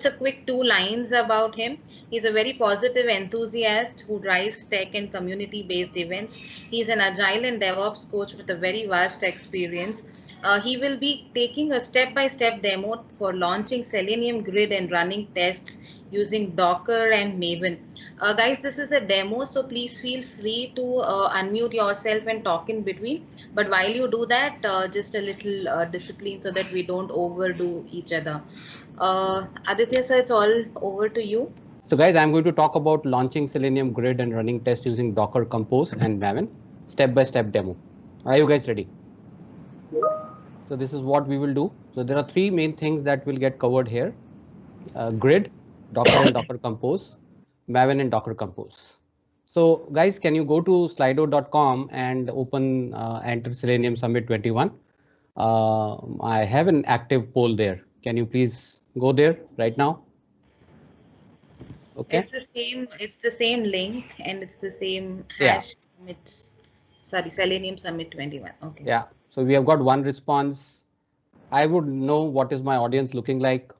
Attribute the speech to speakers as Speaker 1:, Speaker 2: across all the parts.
Speaker 1: a quick 2 lines about him. He's a very positive enthusiast who drives tech and community-based events. He's an agile and DevOps coach with a very vast experience. He will be taking a step-by-step demo for launching Selenium Grid and running tests using Docker and Maven. Guys, this is a demo, so please feel free to unmute yourself and talk in between. But while you do that, just a little discipline so that we don't overdo each other. Aditya, sir, it's all over to you.
Speaker 2: So guys, I'm going to talk about launching Selenium Grid and running tests using Docker Compose and Maven, step-by-step demo. Are you guys ready? So this is what we will do. So there are 3 main things that will get covered here. Grid, Docker and Docker Compose, Maven and Docker Compose. So guys, can you go to slido.com and open enter Selenium Summit 21? I have an active poll there. Can you please go there right now? Okay.
Speaker 1: It's the same link and it's the same hash summit. Sorry, Selenium Summit 21. Okay.
Speaker 2: Yeah. So we have got 1 response. I would know what is my audience looking like.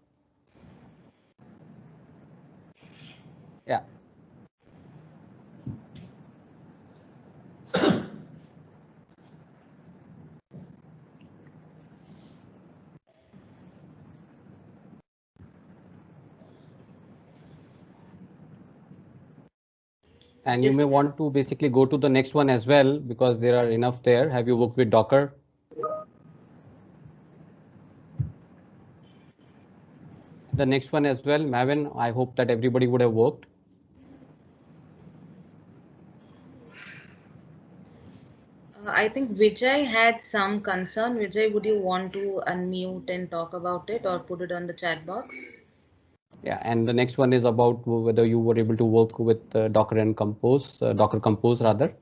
Speaker 2: Yeah. And you may want to basically go to the next one as well, because there are enough there. Have you worked with Docker? The next one as well, Maven, I hope that everybody would have worked.
Speaker 1: I think Vijay had some concern. Vijay, would you want to unmute and talk about it or put it on the chat box?
Speaker 2: Yeah, and the next one is about whether you were able to work with Docker and Compose, Docker Compose rather.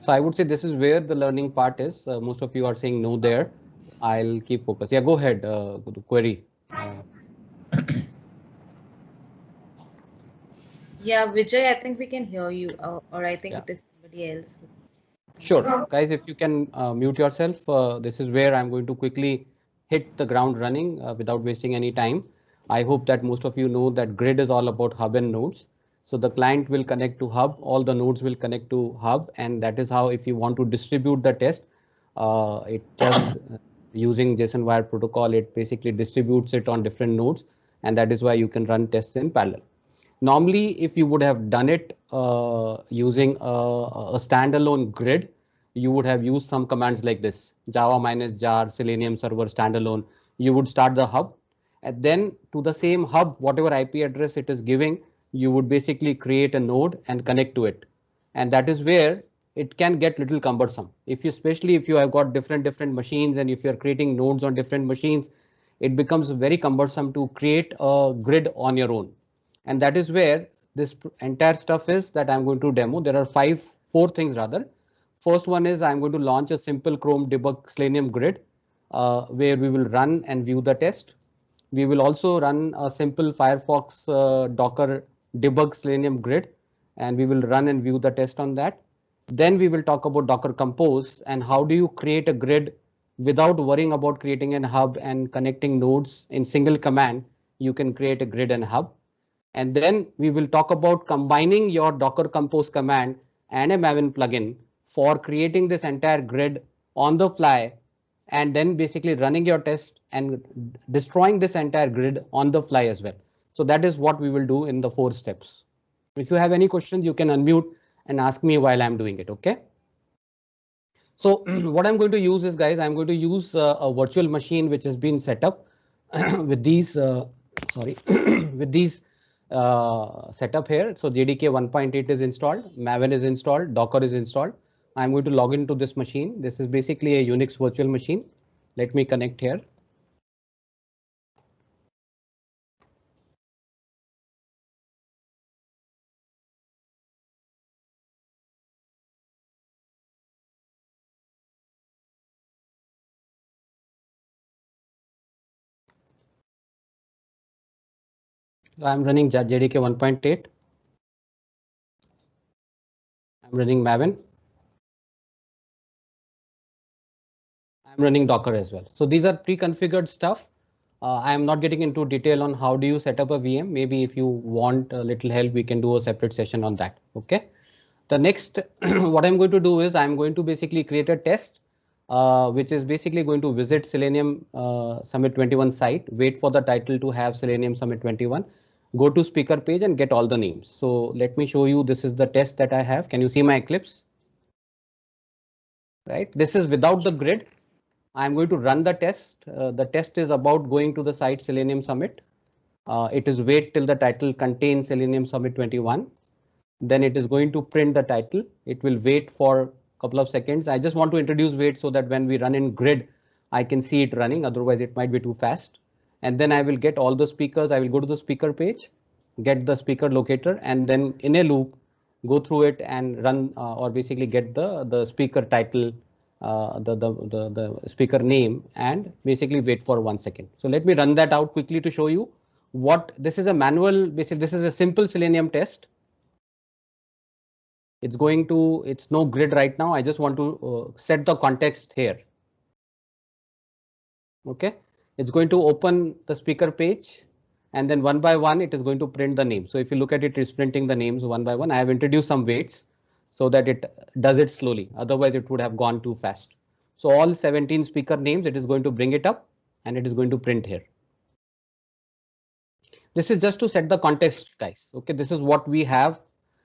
Speaker 2: So I would say this is where the learning part is. Most of you are saying no there. I'll keep focus. Yeah, go ahead, query.
Speaker 1: Yeah, Vijay, I think we can hear you, or I think it is somebody else.
Speaker 2: Sure, guys, if you can mute yourself, this is where I'm going to quickly hit the ground running without wasting any time. I hope that most of you know that Grid is all about hub and nodes. So the client will connect to hub, all the nodes will connect to hub, and that is how, if you want to distribute the test, it just using JSON wire protocol, it basically distributes it on different nodes, and that is why you can run tests in parallel. Normally, if you would have done it using a standalone grid, you would have used some commands like this: java -jar, Selenium server standalone. You would start the hub, and then to the same hub, whatever IP address it is giving, you would basically create a node and connect to it. And that is where it can get little cumbersome. Especially if you have got different machines, and if you're creating nodes on different machines, it becomes very cumbersome to create a grid on your own. And that is where this entire stuff is that I'm going to demo. There are 4 things rather. First one is I'm going to launch a simple Chrome debug Selenium Grid where we will run and view the test. We will also run a simple Firefox Docker debug Selenium Grid, and we will run and view the test on that. Then we will talk about Docker Compose and how do you create a grid without worrying about creating a hub and connecting nodes in single command. You can create a grid and hub. And then we will talk about combining your Docker Compose command and a Maven plugin for creating this entire grid on the fly, and then basically running your test and destroying this entire grid on the fly as well. So that is what we will do in the 4 steps. If you have any questions, you can unmute and ask me while I'm doing it. Okay. So what I'm going to use is, guys, I'm going to use a virtual machine which has been set up with these with these setup here. So JDK 1.8 is installed, Maven is installed, Docker is installed. I'm going to log into this machine. This is basically a Unix virtual machine. Let me connect here. I'm running JDK 1.8. I'm running Maven. I'm running Docker as well. So these are pre-configured stuff. I am not getting into detail on how do you set up a VM. Maybe if you want a little help, we can do a separate session on that. Okay. The next, what I'm going to do is I'm going to basically create a test, which is basically going to visit Selenium Summit 21 site, wait for the title to have Selenium Summit 21, go to speaker page and get all the names. So let me show you, this is the test that I have. Can you see my Eclipse? Right, this is without the grid. I'm going to run the test. The test is about going to the site Selenium Summit. It is wait till the title contains Selenium Summit 21. Then it is going to print the title. It will wait for a couple of seconds. I just want to introduce wait so that when we run in grid, I can see it running. Otherwise, it might be too fast. And then I will get all the speakers. I will go to the speaker page, get the speaker locator, and then in a loop, go through it and run or basically get the speaker title, the speaker name, and basically wait for 1 second. So let me run that out quickly to show you what this is a manual. Basically, this is a simple Selenium test. It's going to, it's no grid right now. I just want to set the context here. Okay, it's going to open the speaker page and then one by one it is going to print the name. So if you look at it, it's printing the names one by one. I have introduced some waits so that it does it slowly. Otherwise it would have gone too fast. So all 17 speaker names, it is going to bring it up and it is going to print here. This is just to set the context, guys. Okay, this is what we have.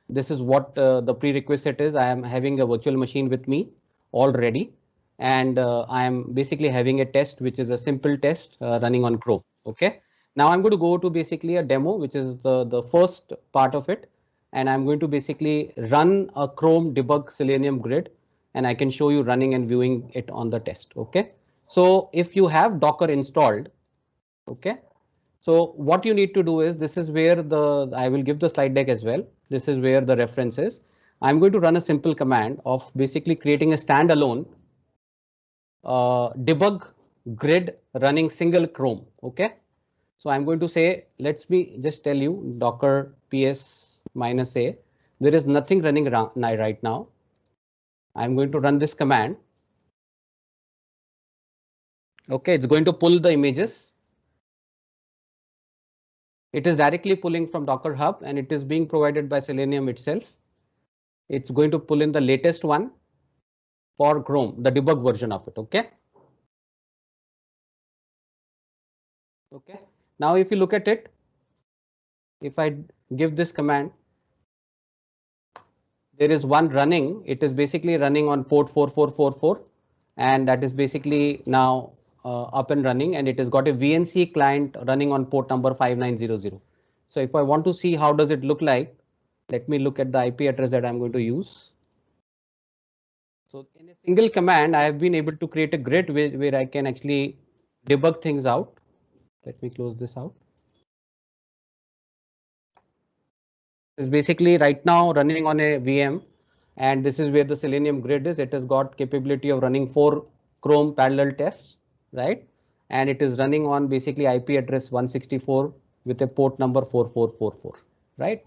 Speaker 2: This is what the prerequisite is. I am having a virtual machine with me already, and I am basically having a test, which is a simple test running on Chrome. Okay. Now I'm going to go to basically a demo, which is the first part of it. And I'm going to basically run a Chrome debug Selenium grid, and I can show you running and viewing it on the test. Okay. So if you have Docker installed, okay. So what you need to do is, this is where I will give the slide deck as well. This is where the reference is. I'm going to run a simple command of basically creating a standalone debug grid running single Chrome. Okay. So I'm going to say, let's me just tell you Docker ps -a. There is nothing running right now. I'm going to run this command. Okay, it's going to pull the images. It is directly pulling from Docker Hub and it is being provided by Selenium itself. It's going to pull in the latest one for Chrome, the debug version of it. Okay. Okay. Now, if you look at it, if I give this command, there is one running. It is basically running on port 4444, and that is basically now up and running, and it has got a VNC client running on port number 5900. So if I want to see how does it look like, let me look at the IP address that I'm going to use. So in a single command, I have been able to create a grid where I can actually debug things out. Let me close this out. It's basically right now running on a VM, and this is where the Selenium grid is. It has got capability of running 4 Chrome parallel tests, right? And it is running on basically IP address 164 with a port number 4444, right?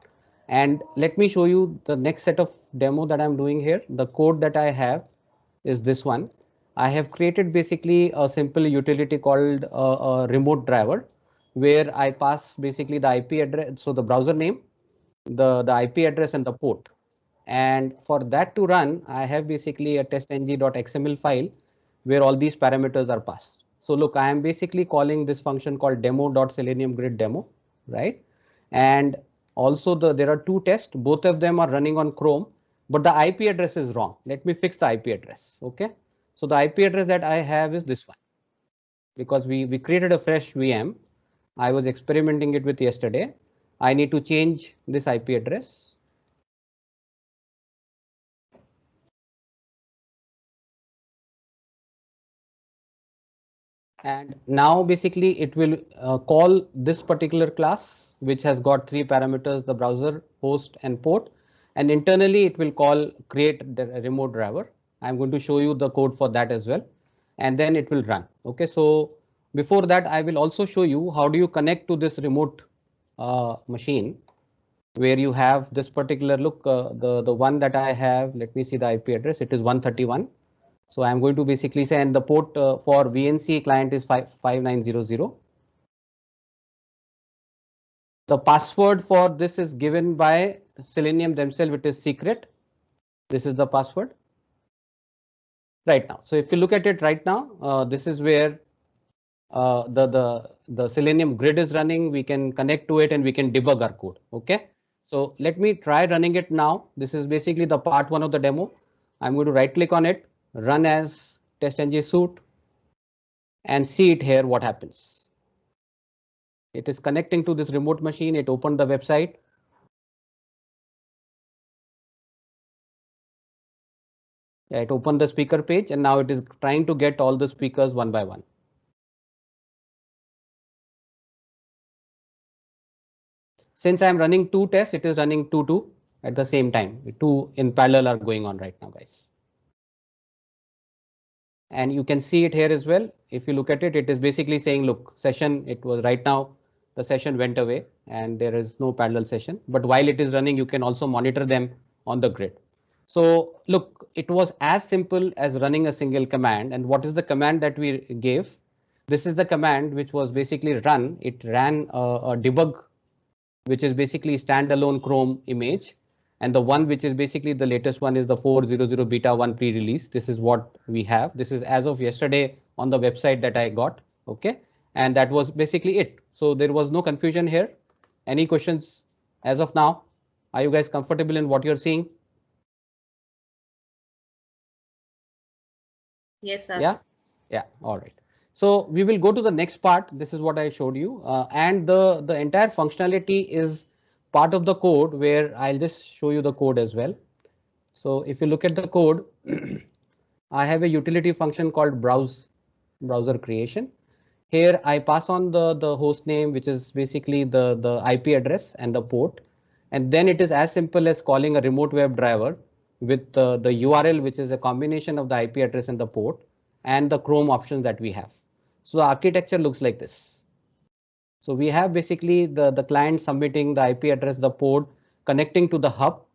Speaker 2: And let me show you the next set of demo that I'm doing here. The code that I have is this one. I have created basically a simple utility called a remote driver, where I pass basically the IP address, so the browser name, the IP address and the port. And for that to run, I have basically a testng.xml file where all these parameters are passed. So look, I am basically calling this function called demo.seleniumGridDemo, right? And also there are 2 tests, both of them are running on Chrome, but the IP address is wrong. Let me fix the IP address. Okay. So the IP address that I have is this one, because we created a fresh VM. I was experimenting it with yesterday. I need to change this IP address. And now basically it will call this particular class, which has got 3 parameters, the browser, host and port. And internally it will call create the remote driver. I'm going to show you the code for that as well. And then it will run. Okay, so before that, I will also show you how do you connect to this remote machine, where you have this particular look, the one that I have. Let me see the IP address. It is 131. So I'm going to basically say, and the port for VNC client is 5900. The password for this is given by Selenium themselves. It is secret. This is the password right now. So if you look at it right now, this is where the Selenium grid is running. We can connect to it and we can debug our code. OK, so let me try running it now. This is basically the part one of the demo. I'm going to right click on it, run as TestNG suite, and see it here what happens. It is connecting to this remote machine. It opened the website. It opened the speaker page and now it is trying to get all the speakers one by one. Since I'm running two tests, it is running two at the same time. Two in parallel are going on right now, guys. And you can see it here as well. If you look at it, it is basically saying, look, session, it was right now, the session went away and there is no parallel session. But while it is running, you can also monitor them on the grid. So look, it was as simple as running a single command. And what is the command that we gave? This is the command which was basically run. It ran a debug, which is basically standalone Chrome image. And the one which is basically the latest one is the 4.0.0 beta 1 pre-release. This is what we have. This is as of yesterday on the website that I got. OK, and that was basically it. So there was no confusion here. Any questions as of now? Are you guys comfortable in what you're seeing?
Speaker 1: Yes, sir.
Speaker 2: Yeah. Yeah. All right. So we will go to the next part. This is what I showed you. And the entire functionality is part of the code where I'll just show you the code as well. So if you look at the code, I have a utility function called browser creation. Here I pass on the host name, which is basically the IP address and the port. And then it is as simple as calling a remote web driver with the URL, which is a combination of the IP address and the port and the Chrome options that we have. So the architecture looks like this. So we have basically the client submitting the IP address, the port, connecting to the hub.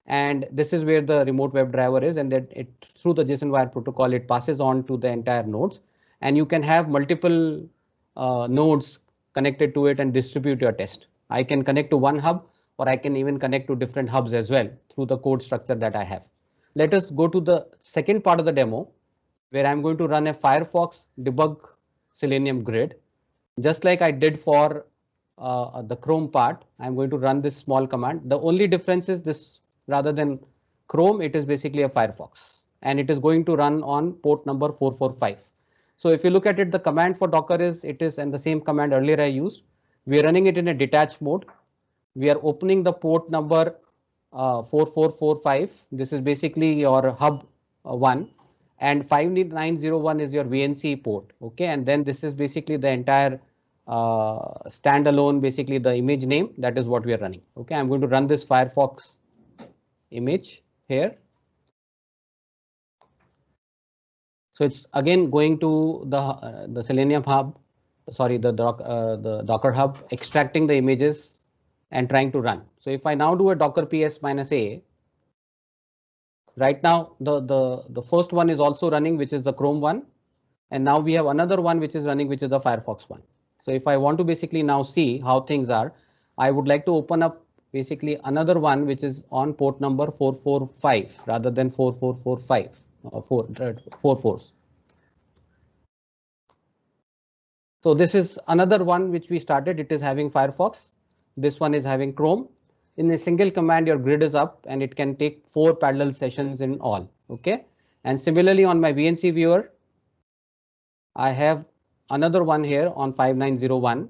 Speaker 2: And this is where the remote web driver is, and that it through the JSON wire protocol, it passes on to the entire nodes. And you can have multiple nodes connected to it and distribute your test. I can connect to one hub, or I can even connect to different hubs as well through the code structure that I have. Let us go to the second part of the demo, where I'm going to run a Firefox debug Selenium grid. Just like I did for the Chrome part, I'm going to run this small command. The only difference is this, rather than Chrome, it is basically a Firefox, and it is going to run on port number 445. So if you look at it, the command for Docker is, it is, and the same command earlier I used. We are running it in a detached mode. We are opening the port number 4445. This is basically your hub one, and 5901 is your VNC port. OK, and then this is basically the entire standalone, basically the image name. That is what we are running. OK, I'm going to run this Firefox image here. So it's again going to the Selenium hub, sorry, the Docker hub, extracting the images and trying to run. So if I now do a docker ps -a, right now the first one is also running, which is the Chrome one, and now we have another one which is running, which is the Firefox one. So if I want to basically now see how things are, I would like to open up basically another one which is on port number 445 rather than 4445 four fours. So this is another one which we started. It is having Firefox. This one is having Chrome. In a single command, your grid is up and it can take 4 parallel sessions in all. OK, and similarly on my VNC viewer, I have another one here on 5901.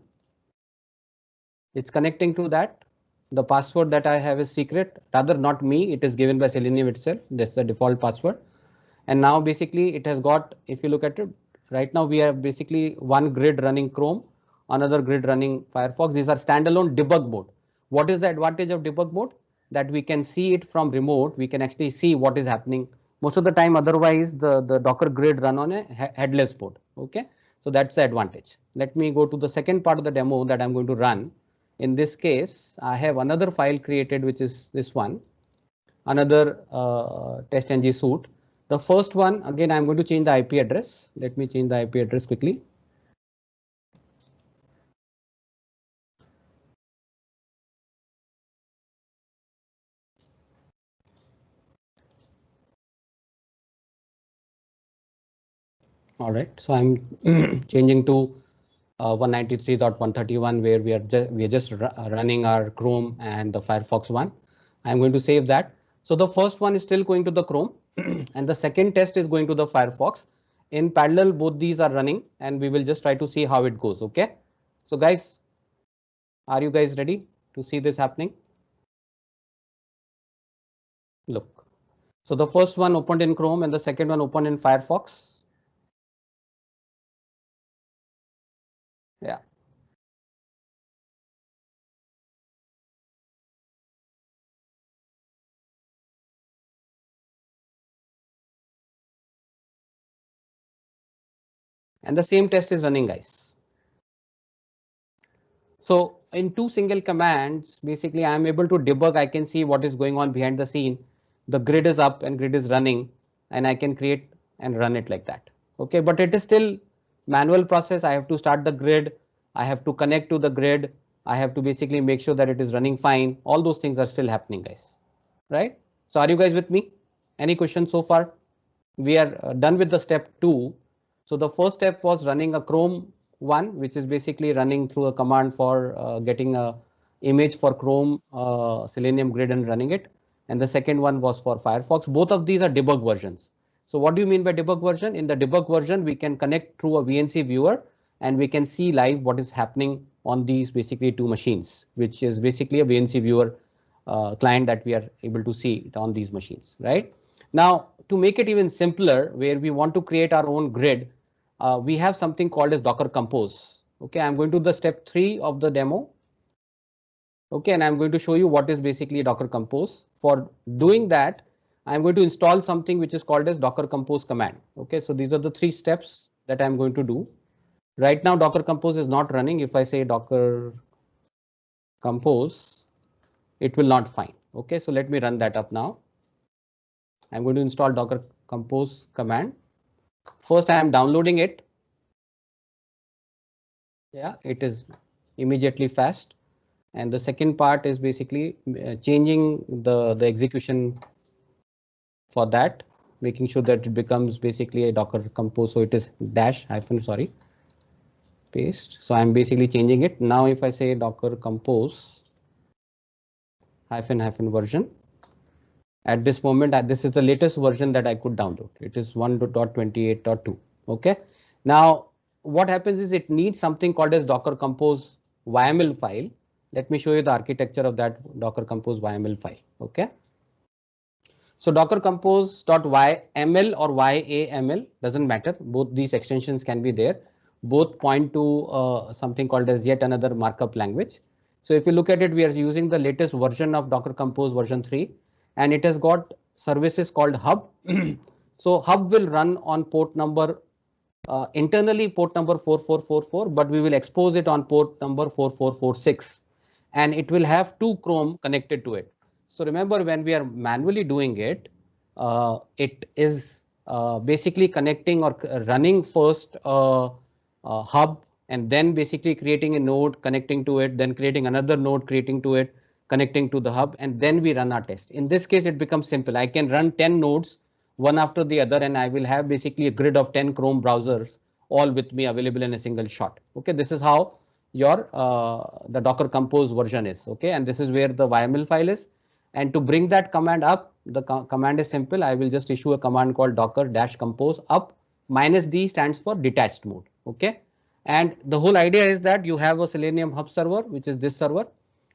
Speaker 2: It's connecting to that. The password that I have is secret, rather not me. It is given by Selenium itself. That's the default password. And now basically it has got, if you look at it, right now we have basically one grid running Chrome, another grid running Firefox. These are standalone debug mode. What is the advantage of debug mode? That we can see it from remote. We can actually see what is happening. Most of the time, otherwise, the Docker grid run on a headless mode. OK, so that's the advantage. Let me go to the second part of the demo that I'm going to run. In this case, I have another file created, which is this one, another TestNG suite. The first one, again, I'm going to change the IP address. Let me change the IP address quickly. All right, so I'm changing to 193.131 where we are just running our Chrome and the Firefox one. I'm going to save that. So the first one is still going to the Chrome and the second test is going to the Firefox. In parallel, both these are running and we will just try to see how it goes. Okay. So guys, are you guys ready to see this happening? Look. So the first one opened in Chrome and the second one opened in Firefox. Yeah. And the same test is running, guys. So in two single commands, basically I'm able to debug. I can see what is going on behind the scene. The grid is up and grid is running and I can create and run it like that. Okay, but it is still manual process. I have to start the grid. I have to connect to the grid. I have to basically make sure that it is running fine. All those things are still happening, guys. Right? So are you guys with me? Any questions so far? We are done with the step 2. So the first step was running a Chrome one, which is basically running through a command for getting a image for Chrome Selenium grid and running it. And the second one was for Firefox. Both of these are debug versions. So what do you mean by debug version? In the debug version, we can connect through a VNC viewer and we can see live what is happening on these basically two machines, which is basically a VNC viewer client that we are able to see it on these machines, right? Now, to make it even simpler, where we want to create our own grid, we have something called as Docker Compose. Okay, I'm going to the step 3 of the demo. Okay, and I'm going to show you what is basically Docker Compose. For doing that, I'm going to install something which is called as Docker Compose command. Okay, so these are the 3 steps that I'm going to do. Right now, Docker Compose is not running. If I say Docker Compose, it will not find. Okay, so let me run that up now. I'm going to install Docker Compose command. First, I am downloading it. Yeah, it is immediately fast. And the second part is basically changing the execution for that, making sure that it becomes basically a Docker Compose. So it is dash hyphen, sorry, paste. So I'm basically changing it. Now if I say Docker Compose hyphen version, at this moment, this is the latest version that I could download. It is 1.28.2. Okay. Now, what happens is it needs something called as Docker Compose YAML file. Let me show you the architecture of that Docker Compose YAML file. Okay. So Docker Compose.yml or YAML doesn't matter. Both these extensions can be there. Both point to something called as yet another markup language. So if you look at it, we are using the latest version of Docker Compose version 3, and it has got services called Hub. So Hub will run on port number internally port number 4444, but we will expose it on port number 4446, and it will have two Chrome connected to it. So remember, when we are manually doing it, it is basically connecting or running first hub and then basically creating a node connecting to it, then creating another node creating to it, connecting to the hub, and then we run our test. In this case, it becomes simple. I can run 10 nodes one after the other, and I will have basically a grid of 10 Chrome browsers all with me available in a single shot. Okay, this is how your the Docker Compose version is. Okay, and this is where the YAML file is. And to bring that command up, the command is simple. I will just issue a command called docker-compose up. Minus D stands for detached mode. Okay, and the whole idea is that you have a Selenium hub server, which is this server.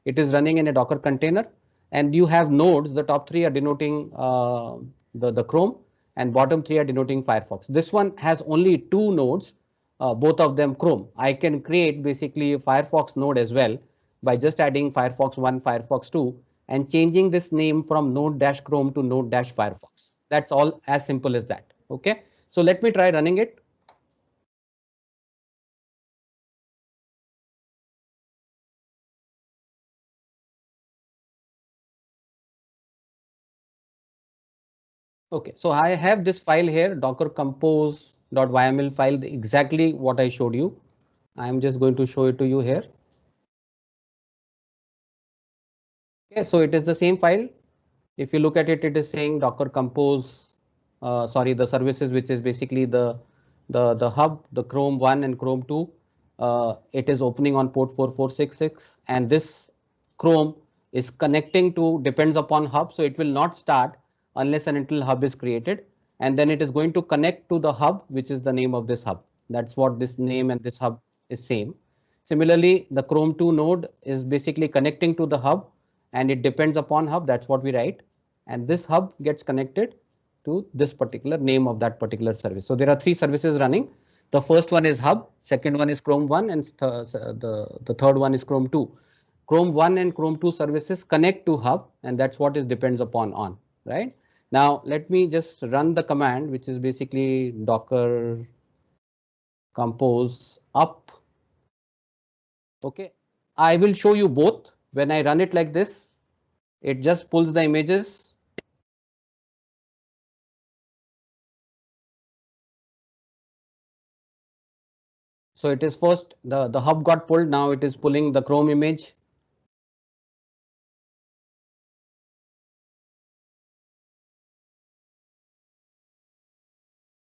Speaker 2: It is running in a Docker container, and you have nodes. The top 3 are denoting the Chrome, and bottom 3 are denoting Firefox. This one has only 2 nodes, both of them Chrome. I can create basically a Firefox node as well by just adding Firefox 1, Firefox 2, and changing this name from node-chrome to node-firefox. That's all, as simple as that. Okay, so let me try running it. Okay, so I have this file here, docker compose.yml file, exactly what I showed you. I'm just going to show it to you here. Okay, so it is the same file. If you look at it, it is saying Docker Compose, sorry, the services, which is basically the the hub, the Chrome 1 and Chrome 2, it is opening on port 4466, and this Chrome is connecting to, depends upon hub, so it will not start unless and until hub is created, and then it is going to connect to the hub, which is the name of this hub. That's what this name and this hub is same. Similarly, the Chrome 2 node is basically connecting to the hub, and it depends upon hub, that's what we write, and this hub gets connected to this particular name of that particular service. So there are three services running. The first one is hub, second one is Chrome 1, and the third one is Chrome 2. Chrome 1 and Chrome 2 services connect to hub, and that's what is depends upon on, right? Now let me just run the command, which is basically docker compose up. Okay, I will show you both. When I run it like this, it just pulls the images. So it is first the hub got pulled, now it is pulling the Chrome image.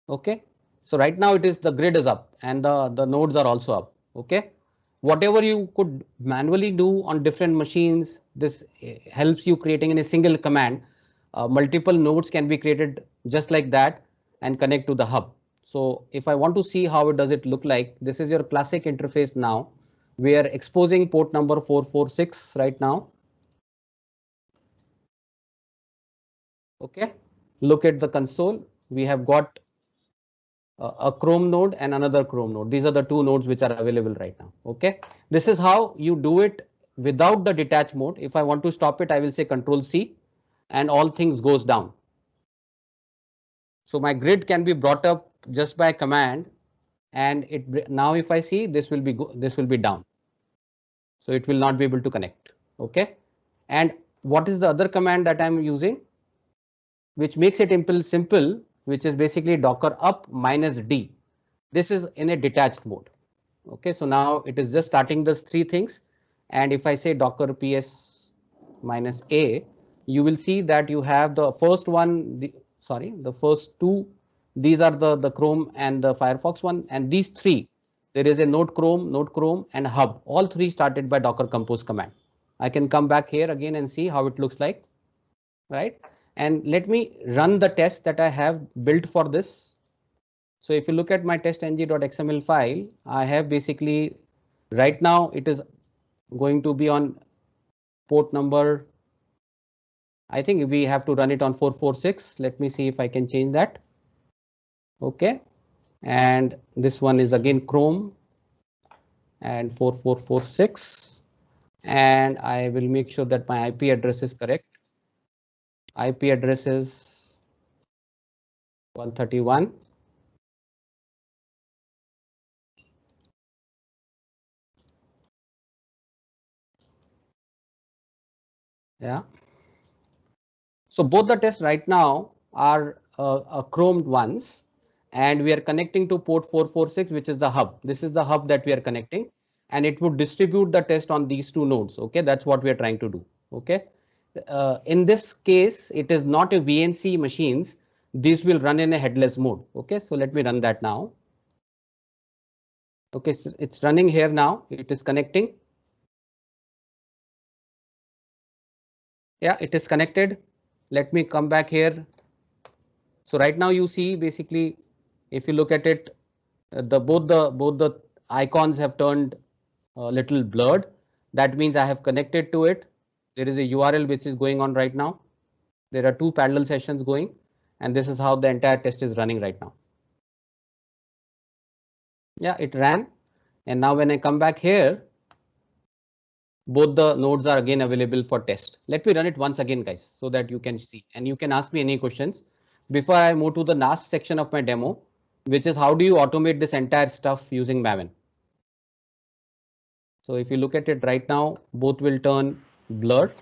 Speaker 2: Okay, so right now it is the grid is up and the nodes are also up. Okay, whatever you could manually do on different machines, this helps you creating in a single command. Multiple nodes can be created just like that and connect to the hub. So if I want to see how it does it look like, this is your classic interface now. We are exposing port number 446 right now. Okay, look at the console. We have got a Chrome node and another Chrome node. These are the two nodes which are available right now. Okay, this is how you do it without the detach mode. If I want to stop it, I will say Control C and all things goes down. So my grid can be brought up just by command, and it now if I see this will be down. So it will not be able to connect. Okay, and what is the other command that I'm using, which makes it simple, which is basically docker up -d. This is in a detached mode. Okay, so now it is just starting these three things. And if I say docker ps -a, you will see that you have the first one, the first two, these are the Chrome and the Firefox one, and these three, there is a Node Chrome and hub. All three started by docker compose command. I can come back here again and see how it looks like, right? And let me run the test that I have built for this. So if you look at my testng.xml file, I have basically right now it is going to be on port number. I think we have to run it on 446. Let me see if I can change that. Okay, and this one is again Chrome and 4446, and I will make sure that my IP address is correct. IP address is 131. Yeah. So both the tests right now are Chrome ones, and we are connecting to port 446, which is the hub. This is the hub that we are connecting, and it would distribute the test on these two nodes. Okay, that's what we are trying to do. Okay, in this case, it is not a VNC machines. These will run in a headless mode. Okay, so let me run that now. Okay, so it's running here now. It is connecting. Yeah, it is connected. Let me come back here. So right now you see basically, if you look at it, both the icons have turned a little blurred. That means I have connected to it. There is a URL which is going on right now. There are two parallel sessions going, and this is how the entire test is running right now. Yeah, it ran, and now when I come back here, both the nodes are again available for test. Let me run it once again, guys, so that you can see, and you can ask me any questions before I move to the last section of my demo, which is how do you automate this entire stuff using Maven. So if you look at it right now, both will turn blurred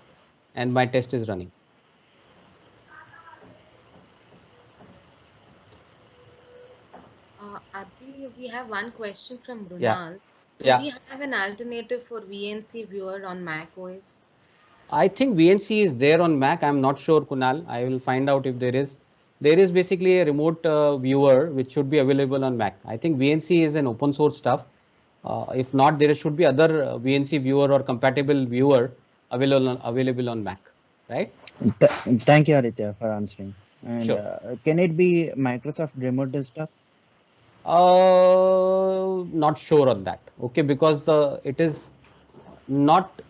Speaker 2: and my test is running.
Speaker 1: Abhi, we have one question from
Speaker 2: Yeah.
Speaker 1: Runal. Do
Speaker 2: Yeah.
Speaker 1: we have an alternative for VNC viewer on Mac OS?
Speaker 2: I think VNC is there on Mac. I'm not sure, Kunal. I will find out if there is. there is basically a remote viewer which should be available on Mac. I think VNC is an open source stuff. If not, there should be other VNC viewer or compatible viewer available on Mac, right?
Speaker 3: Thank you, Aditya, for answering. And
Speaker 2: Sure.
Speaker 3: can it be Microsoft Remote Desktop?
Speaker 2: Not sure on that. Okay, because it is not.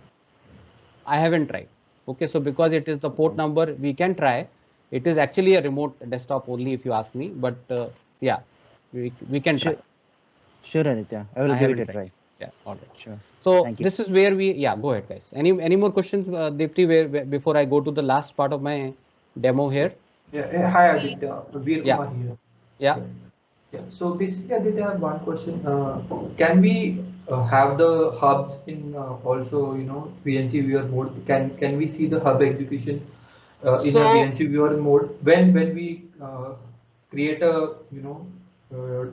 Speaker 2: I haven't tried. Okay, so because it is the port number, we can try. It is actually a remote desktop only, if you ask me. But yeah, we can try.
Speaker 3: Sure, Aditya. I will give it a try.
Speaker 2: Yeah, all right.
Speaker 3: Sure.
Speaker 2: So
Speaker 3: Thank you.
Speaker 2: this is where yeah, go ahead, guys. Any more questions, Deepti, where before I go to the last part of my demo here?
Speaker 4: Yeah. Hi, Aditya. Veer
Speaker 2: Yeah.
Speaker 4: Kumar here.
Speaker 2: Yeah.
Speaker 4: Yeah. So basically, Aditya, I have one question. Can we have the hubs in also, VNC viewer mode? Can we see the hub execution in a VNC viewer mode when we create a uh,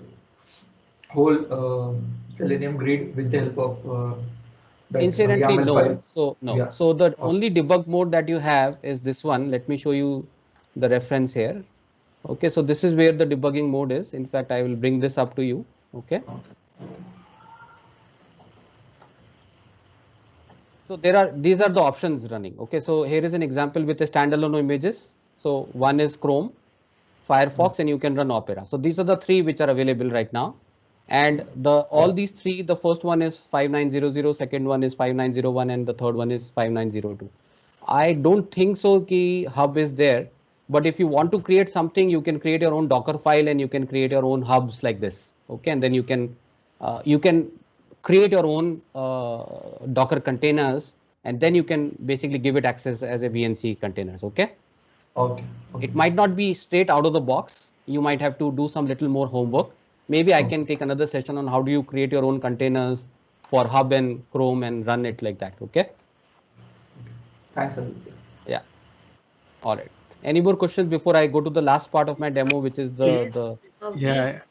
Speaker 4: whole Selenium grid with the help of that
Speaker 2: Incidentally,
Speaker 4: YAML
Speaker 2: no.
Speaker 4: file?
Speaker 2: So no.
Speaker 4: Yeah.
Speaker 2: So the
Speaker 4: Okay.
Speaker 2: only debug mode that you have is this one. Let me show you the reference here. Okay, so this is where the debugging mode is. In fact, I will bring this up to you. Okay. So these are the options running. Okay, so here is an example with a standalone images. So one is Chrome, Firefox, and you can run Opera. So these are the three which are available right now. And all these three, the first one is 5900, second one is 5901, and the third one is 5902. I don't think so ki hub is there, but if you want to create something, you can create your own Docker file and you can create your own hubs like this. Okay, and then you can create your own Docker containers, and then you can basically give it access as a VNC containers. Okay.
Speaker 4: Okay.
Speaker 2: It might not be straight out of the box. You might have to do some little more homework. Maybe I can take another session on how do you create your own containers for Hub and Chrome and run it like that. Okay.
Speaker 4: Thanks, Aditya.
Speaker 2: Yeah. All right. Any more questions before I go to the last part of my demo, which is the
Speaker 5: Yeah,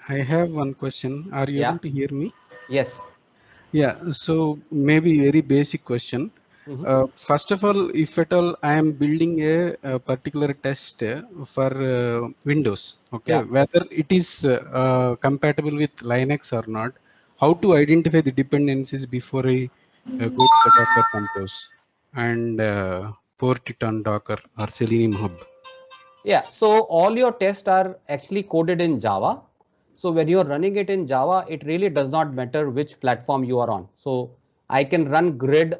Speaker 5: I have one question. Are you able to hear me?
Speaker 2: Yes.
Speaker 5: Yeah. So maybe very basic question. First of all, if at all I am building a particular test for Windows, okay, whether it is compatible with Linux or not, how to identify the dependencies before I go to the Docker Compose and port it on Docker or Selenium Hub?
Speaker 2: Yeah, so all your tests are actually coded in Java. So when you're running it in Java, it really does not matter which platform you are on. So I can run Grid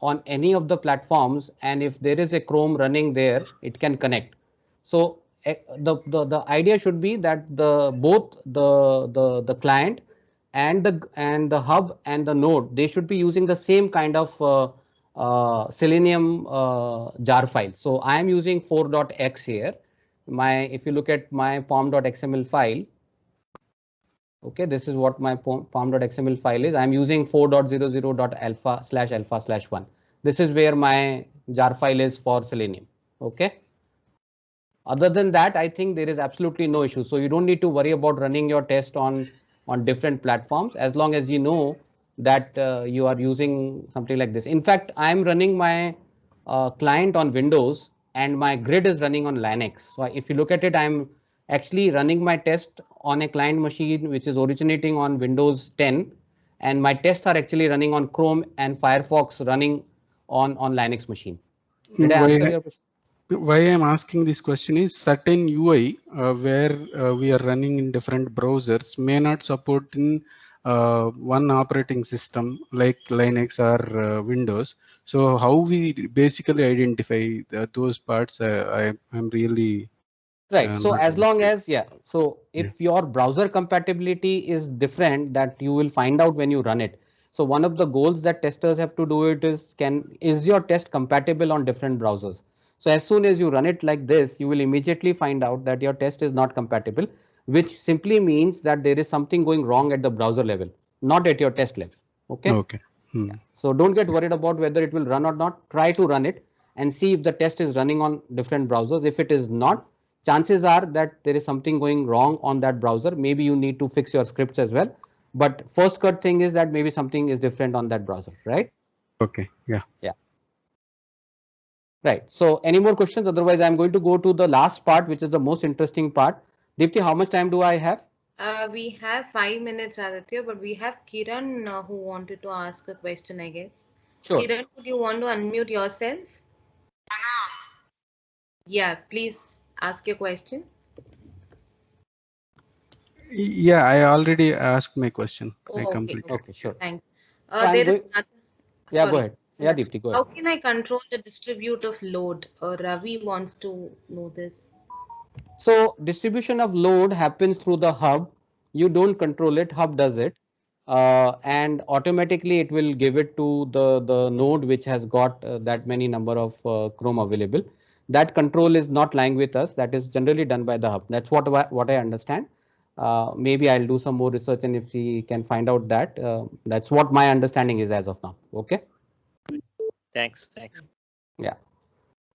Speaker 2: on any of the platforms, and if there is a Chrome running there, it can connect. So the idea should be that both the client and the hub and the node, they should be using the same kind of Selenium jar file. So I am using 4.x here. If you look at my pom.xml file, okay, this is what my pom.xml file is. I'm using 4.00.alpha/alpha/1. This is where my jar file is for Selenium. Okay. Other than that, I think there is absolutely no issue. So you don't need to worry about running your test on different platforms as long as you know that you are using something like this. In fact, I'm running my client on Windows and my grid is running on Linux. So if you look at it, I'm actually running my test on a client machine which is originating on Windows 10, and my tests are actually running on Chrome and Firefox running on Linux machine. Did I answer your question?
Speaker 5: Why I'm asking this question is certain UI where we are running in different browsers may not support in one operating system like Linux or Windows. So how we basically identify those parts, I'm really
Speaker 2: right. So as long as, so if your browser compatibility is different, that you will find out when you run it. So one of the goals that testers have to do it is your test compatible on different browsers? So as soon as you run it like this, you will immediately find out that your test is not compatible, which simply means that there is something going wrong at the browser level, not at your test level. Okay.
Speaker 5: Okay.
Speaker 2: Yeah. So don't get worried about whether it will run or not. Try to run it and see if the test is running on different browsers. If it is not, chances are that there is something going wrong on that browser. Maybe you need to fix your scripts as well. But first cut thing is that maybe something is different on that browser, right?
Speaker 5: Okay. Yeah.
Speaker 2: Yeah. Right. So any more questions? Otherwise, I'm going to go to the last part, which is the most interesting part. Deepti, how much time do I have?
Speaker 1: We have 5 minutes, Aditya, but we have Kiran who wanted to ask a question, I guess.
Speaker 2: Sure.
Speaker 1: Kiran, would you want to unmute yourself? Yeah, please ask your question.
Speaker 5: Yeah, I already asked my question. I
Speaker 1: Oh, okay,
Speaker 5: completed.
Speaker 1: okay.
Speaker 2: Okay, sure.
Speaker 1: Thanks.
Speaker 2: So I'm
Speaker 1: There is
Speaker 2: going.
Speaker 1: another,
Speaker 2: Yeah, go
Speaker 1: sorry.
Speaker 2: ahead. Yeah, Deepti, go
Speaker 1: How
Speaker 2: ahead.
Speaker 1: can I control the distribute of load? Ravi wants to know this.
Speaker 2: So distribution of load happens through the hub. You don't control it. Hub does it, and automatically it will give it to the node which has got that many number of Chrome available. That control is not lying with us. That is generally done by the hub. That's what I understand. Maybe I'll do some more research, and if we can find out that, that's what my understanding is as of now. Okay.
Speaker 6: Thanks.
Speaker 2: Yeah.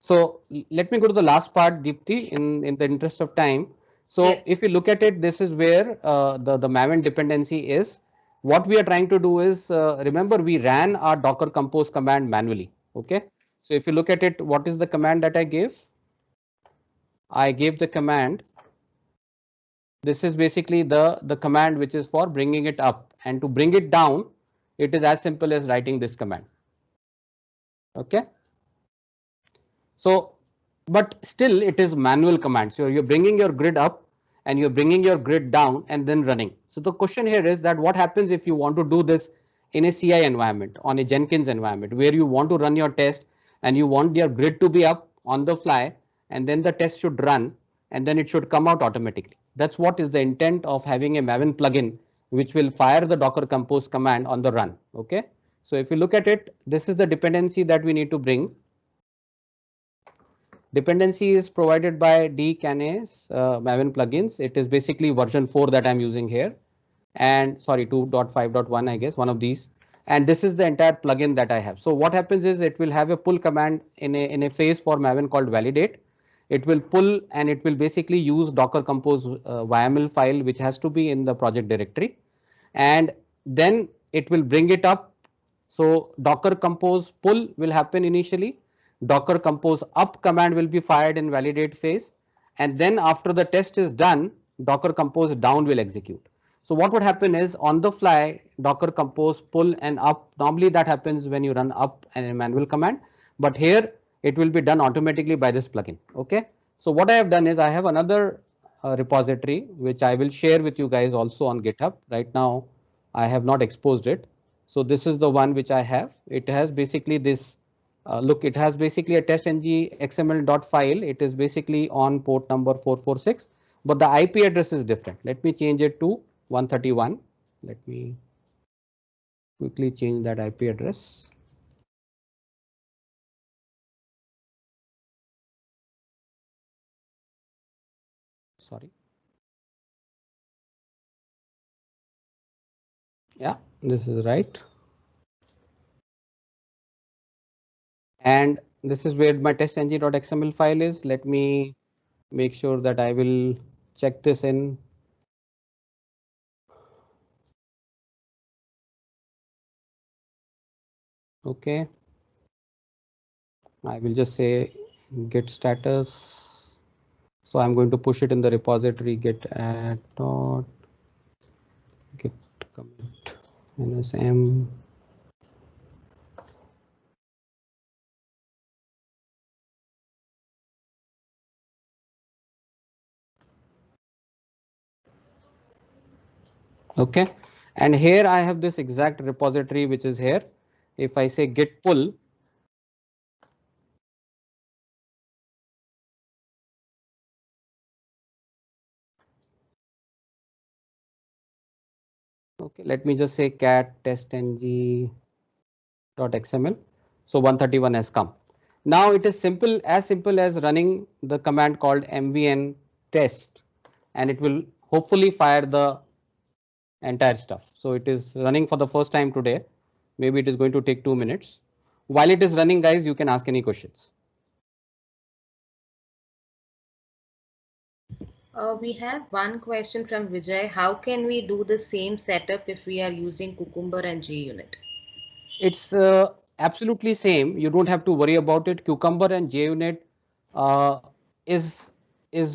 Speaker 2: So let me go to the last part, Deepti, in the interest of time. So
Speaker 1: Yes.
Speaker 2: if you look at it, this is where the Maven dependency is. What we are trying to do is, remember we ran our Docker compose command manually. Okay. So if you look at it, what is the command that I gave? I gave the command. This is basically the command which is for bringing it up, and to bring it down, it is as simple as writing this command. Okay. So, but still it is manual command. So you're bringing your grid up and you're bringing your grid down and then running. So the question here is that what happens if you want to do this in a CI environment, on a Jenkins environment, where you want to run your test and you want your grid to be up on the fly, and then the test should run and then it should come out automatically. That's what is the intent of having a Maven plugin, which will fire the Docker compose command on the run. Okay. So if you look at it, this is the dependency that we need to bring. Dependency is provided by dcanes Maven plugins. It is basically version 4 that I'm using here, and sorry, 2.5.1, I guess, one of these. And this is the entire plugin that I have. So what happens is it will have a pull command in a phase for Maven called validate. It will pull and it will basically use Docker compose YAML file, which has to be in the project directory, and then it will bring it up. So Docker compose pull will happen initially. Docker compose up command will be fired in validate phase, and then after the test is done, Docker compose down will execute. So what would happen is on the fly, Docker compose pull and up. Normally that happens when you run up a manual command, but here it will be done automatically by this plugin. Okay. So what I have done is I have another repository which I will share with you guys also on GitHub. Right now I have not exposed it. So this is the one which I have. It has basically this. Look, it has basically a testng XML file. It is basically on port number 446, but the IP address is different. Let me change it to 131. Let me quickly change that IP address. Sorry. Yeah, this is right. And this is where my testng.xml file is. Let me make sure that I will check this in. Okay. I will just say git status. So I'm going to push it in the repository git add dot git commit nsm. Okay, and here I have this exact repository which is here. If I say git pull, okay, let me just say cat testng.xml. So 131 has come. Now it is simple as running the command called mvn test, and it will hopefully fire the entire stuff. So it is running for the first time today. Maybe it is going to take 2 minutes. While it is running, guys, you can ask any questions.
Speaker 1: We have one question from Vijay. How can we do the same setup if we are using Cucumber and JUnit?
Speaker 2: It's absolutely same. You don't have to worry about it. Cucumber and JUnit uh, is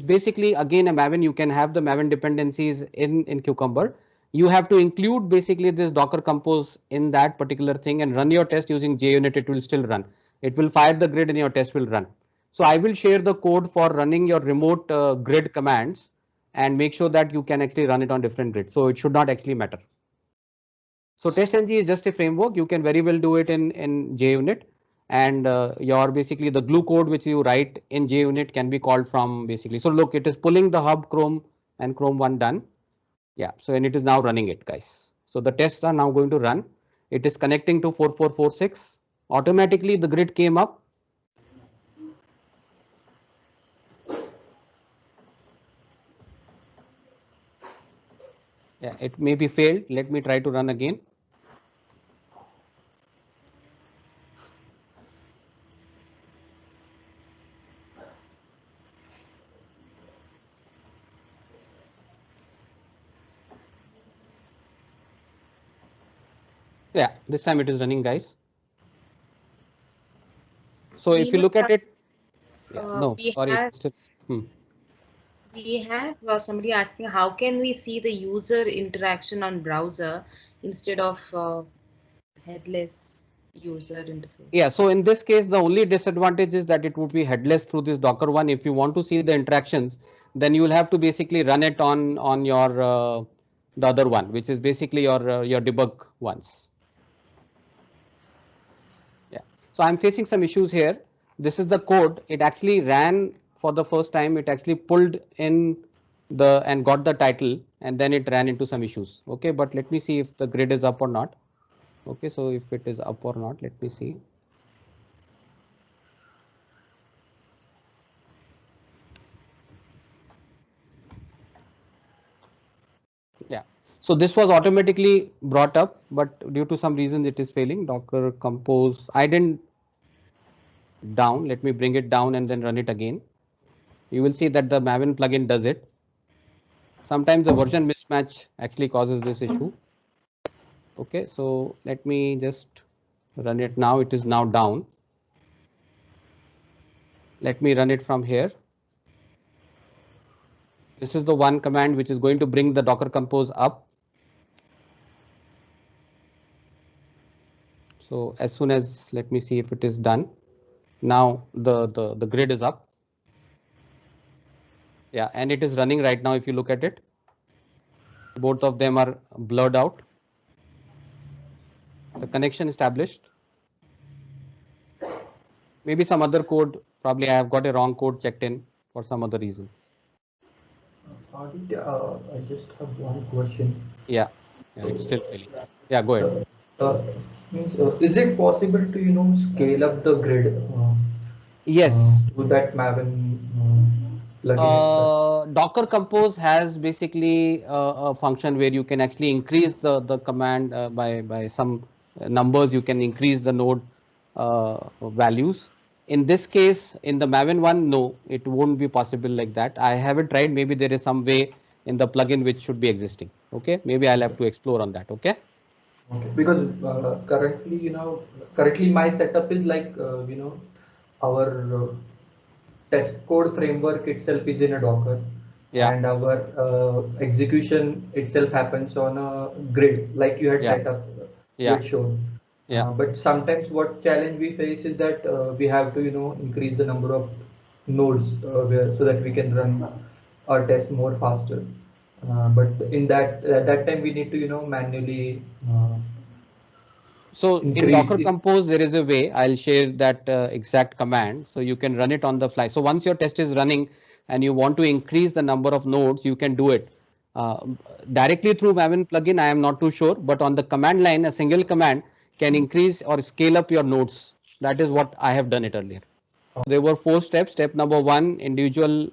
Speaker 2: basically again a Maven. You can have the Maven dependencies in Cucumber. You have to include basically this Docker Compose in that particular thing and run your test using JUnit. It will still run. It will fire the grid and your test will run. So I will share the code for running your remote grid commands and make sure that you can actually run it on different grids. So it should not actually matter. So TestNG is just a framework. You can very well do it in JUnit, and your basically the glue code which you write in JUnit can be called from basically. So look, it is pulling the hub Chrome and Chrome 1 done. Yeah, so and it is now running it, guys. So the tests are now going to run. It is connecting to 4446. Automatically the grid came up. Yeah, it may be failed. Let me try to run again. Yeah, this time it is running, guys. So if you look at it, no, sorry.
Speaker 1: We have somebody asking how can we see the user interaction on browser instead of headless user interface?
Speaker 2: Yeah, so in this case, the only disadvantage is that it would be headless through this Docker one. If you want to see the interactions, then you will have to basically run it on your the other one, which is basically your debug ones. Yeah, so I'm facing some issues here. This is the code. It actually ran for the first time. It actually pulled in the and got the title, and then it ran into some issues. Okay, but let me see if the grid is up or not. Okay, so if it is up or not, let me see. Yeah, so this was automatically brought up, but due to some reason it is failing. Docker Compose, I didn't down. Let me bring it down and then run it again. You will see that the Maven plugin does it. Sometimes the version mismatch actually causes this issue. Okay, so let me just run it now. It is now down. Let me run it from here. This is the one command which is going to bring the Docker Compose up. So as soon as, let me see if it is done. Now the grid is up. Yeah, and it is running right now. If you look at it, both of them are blurred out. The connection established. Maybe some other code, probably I have got a wrong code checked in for some other reason.
Speaker 4: Aditya, I just have one question.
Speaker 2: Yeah, it's still failing. Yeah, go ahead.
Speaker 4: Is it possible to scale up the grid?
Speaker 2: Yes.
Speaker 4: With that Maven plugin.
Speaker 2: Docker Compose has basically a function where you can actually increase the command by some numbers. You can increase the node values. In this case, in the Maven one, no, it won't be possible like that. I haven't tried. Maybe there is some way in the plugin which should be existing. Okay, maybe I'll have to explore on that. Okay.
Speaker 4: Okay. Because currently my setup is like our test code framework itself is in a Docker, and our execution itself happens on a grid, like you had set up, you had shown. But sometimes what challenge we face is that we have to increase the number of nodes so that we can run our test more faster. But in that time we need to manually
Speaker 2: so in Docker Compose, there is a way. I'll share that exact command so you can run it on the fly. So once your test is running and you want to increase the number of nodes, you can do it directly through Maven plugin. I am not too sure, but on the command line, a single command can increase or scale up your nodes. That is what I have done it earlier. There were 4 steps. Step number 1, individual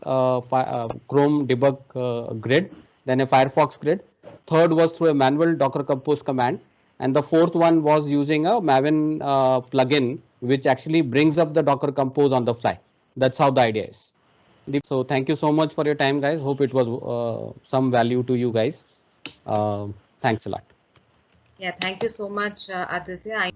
Speaker 2: Chrome debug grid, then a Firefox grid. Third was through a manual Docker Compose command. And the fourth one was using a Maven plugin, which actually brings up the Docker Compose on the fly. That's how the idea is. So thank you so much for your time, guys. Hope it was some value to you guys. Thanks a lot.
Speaker 1: Yeah, thank you so much, Aditya.